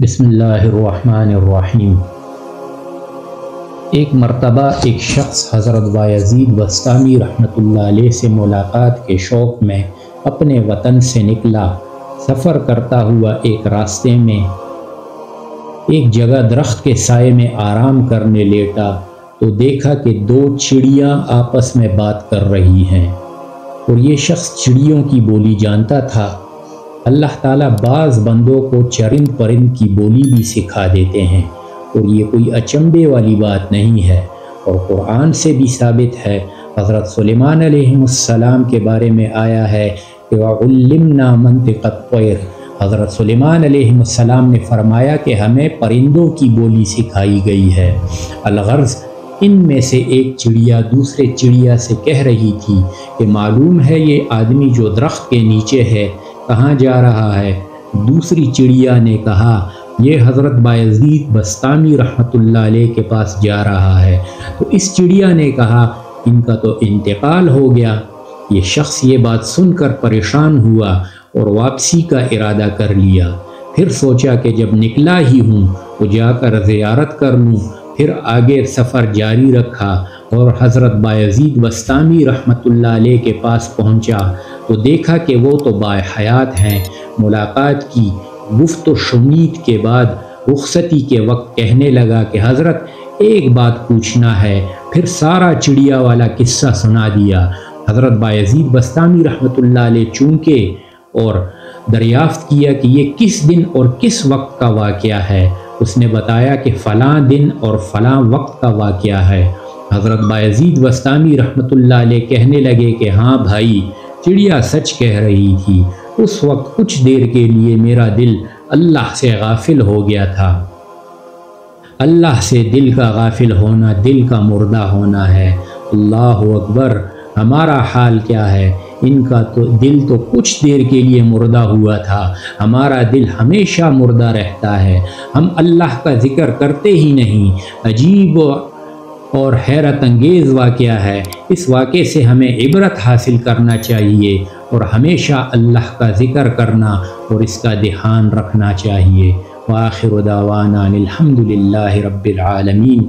بسم اللہ الرحمن الرحیم۔ ایک مرتبہ ایک شخص حضرت بایزید بسطامی رحمۃ اللہ علیہ سے ملاقات کے شوق میں اپنے وطن سے نکلا۔ سفر کرتا ہوا ایک راستے میں ایک جگہ درخت کے سائے میں آرام کرنے لیٹا تو دیکھا کہ دو چڑیاں آپس میں بات کر رہی ہیں، اور یہ شخص چڑیوں کی بولی جانتا تھا۔ اللہ تعالیٰ بعض بندوں کو چرند پرند کی بولی بھی سکھا دیتے ہیں، اور یہ کوئی اچنبے والی بات نہیں ہے، اور قرآن سے بھی ثابت ہے۔ حضرت سلیمان علیہ السلام کے بارے میں آیا ہے کہ وَعُلِّمْنَا مَنطِقَ الطَّيْرِ، حضرت سلیمان علیہ السلام نے فرمایا کہ ہمیں پرندوں کی بولی سکھائی گئی ہے۔ الغرض ان میں سے ایک چڑیا دوسرے چڑیا سے کہہ رہی تھی کہ معلوم ہے یہ آدمی جو درخت کے نیچے ہے کہاں جا رہا ہے؟ دوسری چڑیا نے کہا یہ حضرت بایزید بسطامی رحمۃ اللہ علیہ کے پاس جا رہا ہے۔ تو اس چڑیا نے کہا ان کا تو انتقال ہو گیا۔ یہ شخص یہ بات سن کر پریشان ہوا اور واپسی کا ارادہ کر لیا۔ پھر سوچا کہ جب نکلا ہی ہوں تو جا کر زیارت کر لوں۔ پھر آگے سفر جاری رکھا اور حضرت بایزید بسطامی رحمۃ اللہ علیہ کے پاس پہنچا تو دیکھا کہ وہ تو باحیات ہیں۔ ملاقات کی، گفت و شنید کے بعد رخصتی کے وقت کہنے لگا کہ حضرت ایک بات پوچھنا ہے۔ پھر سارا چڑیا والا قصہ سنا دیا۔ حضرت بایزید بسطامی رحمۃ اللہ علیہ چونکے اور دریافت کیا کہ یہ کس دن اور کس وقت کا واقعہ ہے۔ اس نے بتایا کہ فلاں دن اور فلاں وقت کا واقعہ ہے۔ حضرت بایزید بسطامی رحمۃ اللہ علیہ کہنے لگے کہ ہاں بھائی، چڑیا سچ کہہ رہی تھی۔ اس وقت کچھ دیر کے لیے میرا دل اللہ سے غافل ہو گیا تھا۔ اللہ سے دل کا غافل ہونا دل کا مردہ ہونا ہے۔ اللہ اکبر! ہمارا حال کیا ہے؟ ان کا تو دل تو کچھ دیر کے لیے مردہ ہوا تھا، ہمارا دل ہمیشہ مردہ رہتا ہے۔ ہم اللہ کا ذکر کرتے ہی نہیں۔ عجیب اور حیرت انگیز واقعہ ہے۔ اس واقعے سے ہمیں عبرت حاصل کرنا چاہیے اور ہمیشہ اللہ کا ذکر کرنا اور اس کا دھیان رکھنا چاہیے۔ وآخر دعوانا الحمد للہ رب العالمین۔